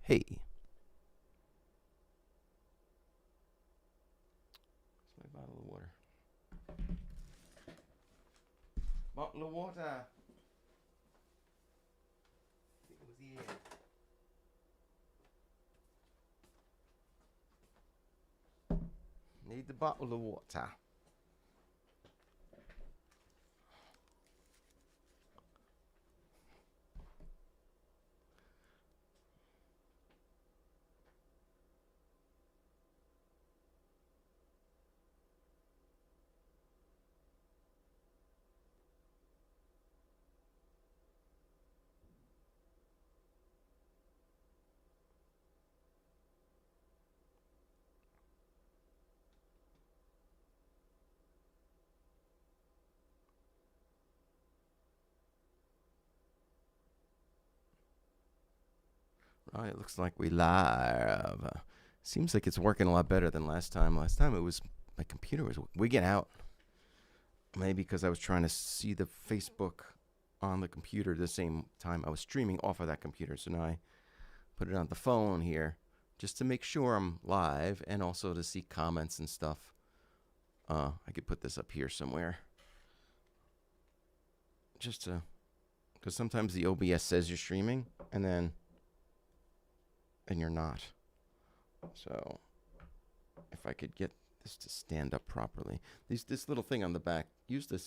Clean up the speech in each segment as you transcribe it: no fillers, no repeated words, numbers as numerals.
Hey. It's my bottle of water. Bottle of water. I think it was here. Need the bottle of water. Right, it looks like we live. Seems like it's working a lot better than last time. Last time it was my computer was wigging out. Maybe because I was trying to see the Facebook on the computer at the same time I was streaming off of that computer. So now I put it on the phone here just to make sure I'm live and also to see comments and stuff. I could put this up here somewhere. Just to, because sometimes the OBS says you're streaming and you're not. So if I could get this to stand up properly. This little thing on the back used to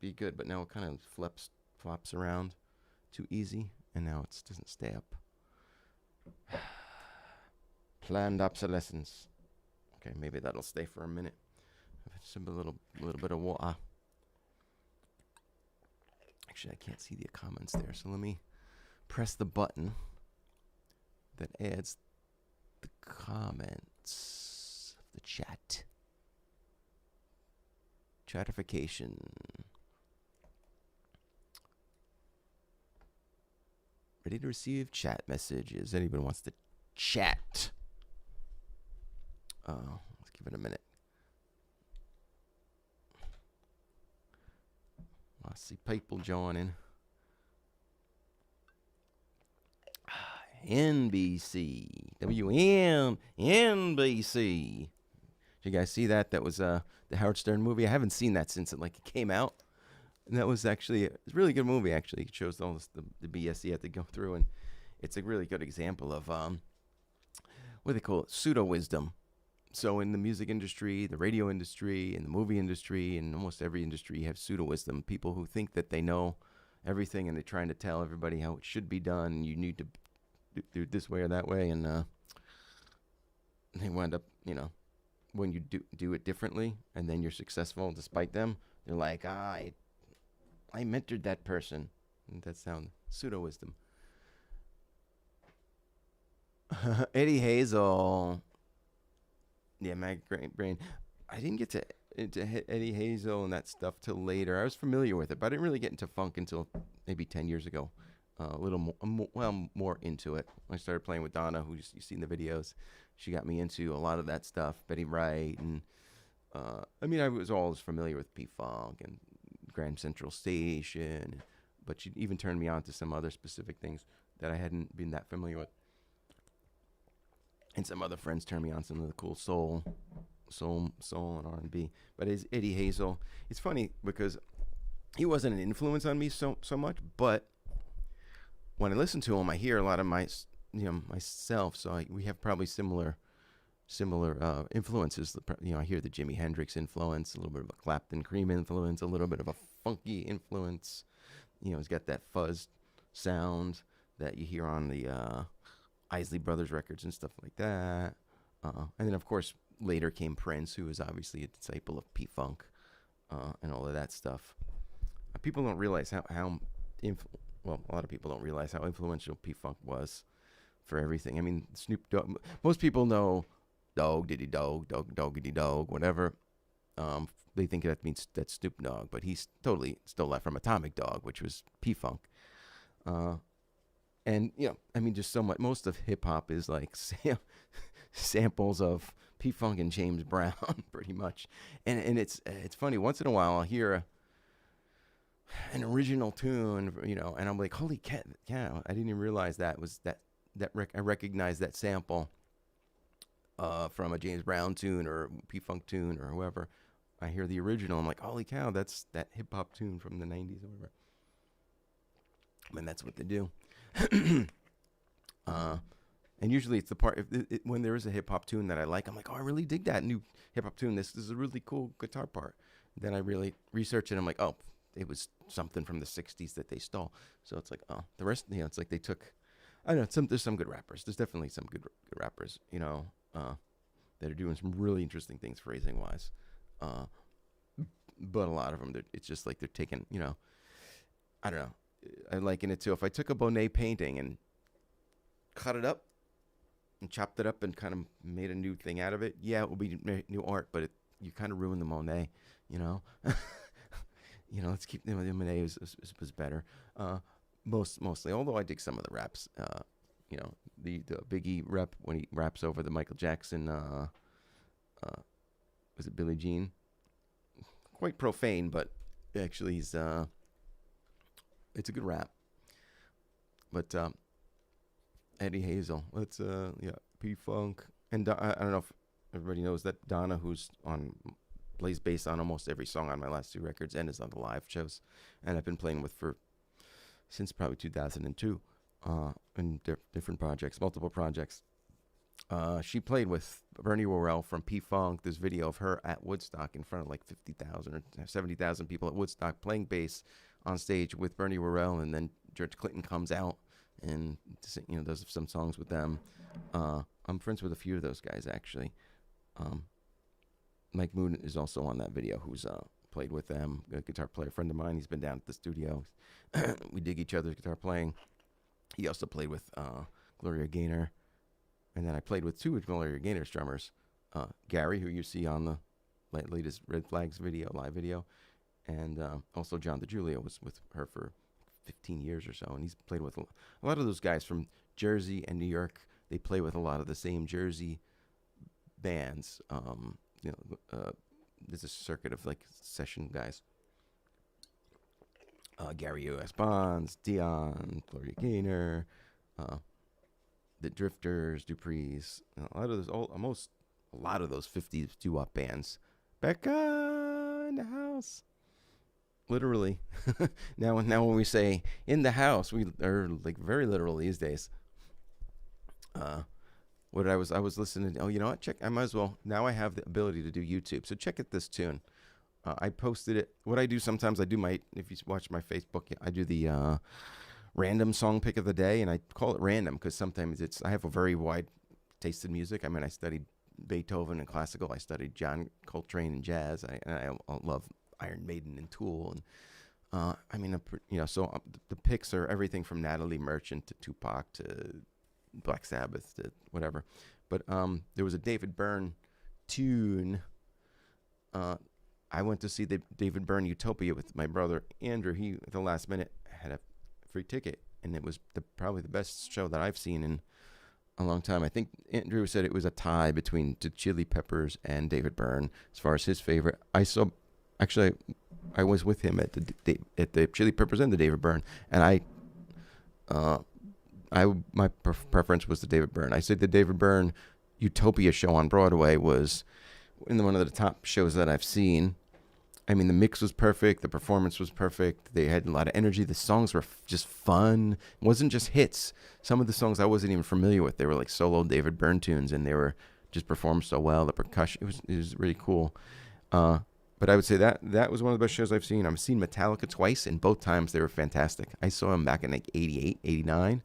be good, but now it kind of flops around too easy, and now it doesn't stay up. Planned obsolescence. Okay, maybe that'll stay for a minute. Just a little bit of water. Actually, I can't see the comments there, so let me press the button that adds the comments of the chat. Chatification. Ready to receive chat messages. Anybody wants to chat? Let's give it a minute. I see people joining. NBC. NBC. Did you guys see that? That was the Howard Stern movie. I haven't seen that since it came out. And that was actually a really good movie, actually. It shows all this, the BS you have to go through. And it's a really good example of, what do they call it? Pseudo-wisdom. So in the music industry, the radio industry, and the movie industry, and almost every industry, you have pseudo-wisdom. People who think that they know everything, and they're trying to tell everybody how it should be done, and you need to do it this way or that way. And they wind up, when you do it differently, and then you're successful despite them, they're like, I mentored that person. And that sounds pseudo-wisdom. Eddie Hazel. Yeah, Mag Brain. I didn't get into Eddie Hazel and that stuff till later. I was familiar with it, but I didn't really get into funk until maybe 10 years ago. A little more into it. I started playing with Donna, who you've seen the videos. She got me into a lot of that stuff. Betty Wright, and I was always familiar with P-Funk and Grand Central Station, but she even turned me on to some other specific things that I hadn't been that familiar with. And some other friends turned me on some of the cool soul and R&B. But it's Eddie Hazel. It's funny because he wasn't an influence on me so much, but when I listen to him, I hear a lot of myself. So we have probably similar influences. I hear the Jimi Hendrix influence, a little bit of a Clapton Cream influence, a little bit of a funky influence. He's got that fuzz sound that you hear on the Isley Brothers records and stuff like that. And then, of course, later came Prince, who was obviously a disciple of P-Funk and all of that stuff. People don't realize a lot of people don't realize how influential P-Funk was for everything. I mean, Snoop Dogg, most people know dog, diddy dog, doggity dog, whatever. They think that means that's Snoop Dogg, but he's totally stole that from Atomic Dog, which was P-Funk. And, just so much. Most of hip-hop is like samples of P-Funk and James Brown, pretty much. And it's funny. Once in a while, I'll hear an original tune, and I'm like, holy cow, I didn't even realize that was that I recognize that sample from a James Brown tune or P-Funk tune or whoever. I hear the original. I'm like, holy cow, that's that hip hop tune from the 90s or whatever. And that's what they do. And usually it's the part when there is a hip hop tune that I like, I'm like, oh, I really dig that new hip hop tune. This is a really cool guitar part. Then I really research it. I'm like, oh, it was something from the 60s that they stole. So it's like, oh, the rest, it's like they took, I don't know, there's some good rappers. There's definitely some good rappers, that are doing some really interesting things phrasing wise. But a lot of them, it's just like they're taking, I don't know. I liken it to if I took a Monet painting and cut it up and chopped it up and kind of made a new thing out of it. Yeah, it will be new art, but you kind of ruin the Monet, let's keep the Monet was better. Mostly, although I dig some of the raps. The Biggie rap when he raps over the Michael Jackson. Was it Billie Jean? Quite profane, but actually it's a good rap. But Eddie Hazel, let's P-Funk, and I don't know if everybody knows that Donna, who's plays bass on almost every song on my last two records and is on the live shows, and I've been playing with since probably 2002 in different projects, multiple projects. She played with Bernie Worrell from P-Funk. There's video of her at Woodstock in front of like 50,000 or 70,000 people at Woodstock playing bass on stage with Bernie Worrell, and then George Clinton comes out and does some songs with them. I'm friends with a few of those guys actually. Mike Moon is also on that video, who's played with them, a guitar player friend of mine. He's been down at the studio. We dig each other's guitar playing. He also played with Gloria Gaynor. And then I played with two of Gloria Gaynor's drummers, Gary, who you see on the latest Red Flags live video, and also John DiGiulio was with her for 15 years or so, and he's played with a lot of those guys from Jersey and New York. They play with a lot of the same Jersey bands. There's a circuit of like session guys. Gary U.S. Bonds, Dion, Gloria Gaynor, the Drifters, Dupree's, a lot of those 50s doo-wop bands. Becca in the house. Literally. now when we say in the house, we are like very literal these days. I was listening. Oh, you know what? I might as well. Now I have the ability to do YouTube. So check out this tune. I posted it. What I do sometimes, if you watch my Facebook, I do the random song pick of the day, and I call it random because sometimes I have a very wide taste in music. I mean, I studied Beethoven and classical. I studied John Coltrane and jazz. I love Iron Maiden and Tool, and so the picks are everything from Natalie Merchant to Tupac to Black Sabbath to whatever. But there was a David Byrne tune. I went to see the David Byrne Utopia with my brother Andrew. He at the last minute had a free ticket, and it was probably the best show that I've seen in a long time. I think Andrew said it was a tie between the Chili Peppers and David Byrne as far as his favorite. I was with him at the Chili Peppers and the David Byrne, and my preference was the David Byrne. I said the David Byrne Utopia show on Broadway was one of the top shows that I've seen. I mean, the mix was perfect. The performance was perfect. They had a lot of energy. The songs were just fun. It wasn't just hits. Some of the songs I wasn't even familiar with. They were like solo David Byrne tunes, and they were just performed so well. The percussion, it was really cool. But I would say that was one of the best shows I've seen. I've seen Metallica twice, and both times they were fantastic. I saw them back in like 88, 89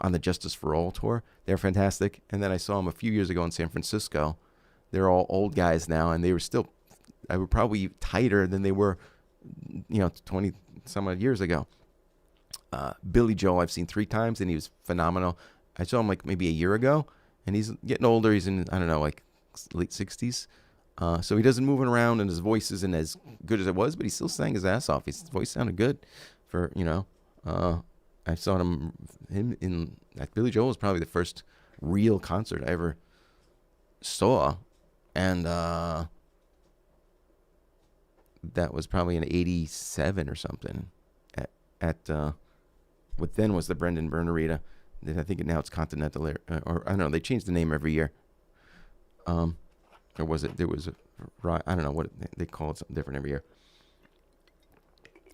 on the Justice for All tour. They're fantastic. And then I saw them a few years ago in San Francisco. They're all old guys now, and they were still, I were probably tighter than they were, 20 some odd years ago. Billy Joel I've seen 3 times, and he was phenomenal. I saw him like maybe a year ago, and he's getting older. He's in, I don't know, like late 60s. So he doesn't move around, and his voice isn't as good as it was, but he still sang his ass off. His voice sounded good for, I saw him in, Billy Joel was probably the first real concert I ever saw. And that was probably in 87 or something at what then was the Brendan Byrne Arena. I think now it's Continental or I don't know. They change the name every year. Or was it? There was I don't know what they call it, something different every year,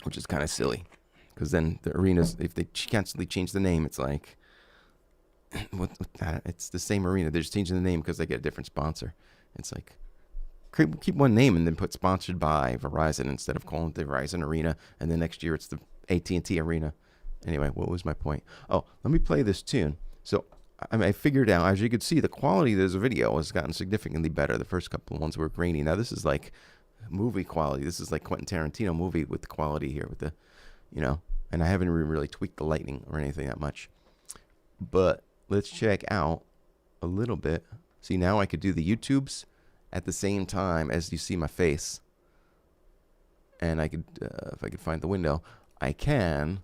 which is kind of silly, because then the arenas, if they constantly change the name, it's like, it's the same arena. They're just changing the name because they get a different sponsor. It's like, keep one name and then put sponsored by Verizon instead of calling it the Verizon Arena, and then next year it's the AT&T Arena. Anyway, what was my point? Oh, let me play this tune. So I figured out, as you could see, the quality of this video has gotten significantly better. The first couple of ones were grainy. Now this is like movie quality. This is like Quentin Tarantino movie with the quality here, with the, and I haven't really tweaked the lighting or anything that much. But let's check out a little bit. See, now I could do the YouTubes at the same time as you see my face. And I could, if I could find the window, I can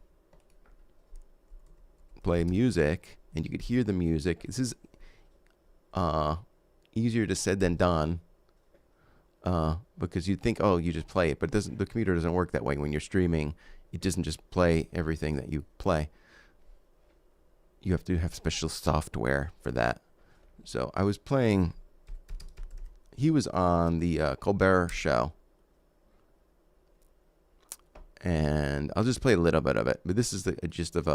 play music, and you could hear the music. This is easier to said than done, because you'd think, oh, you just play it, but the computer doesn't work that way. When you're streaming, it doesn't just play everything that you play. You have to have special software for that. So I was playing, he was on the Colbert Show, and I'll just play a little bit of it, but this is the gist of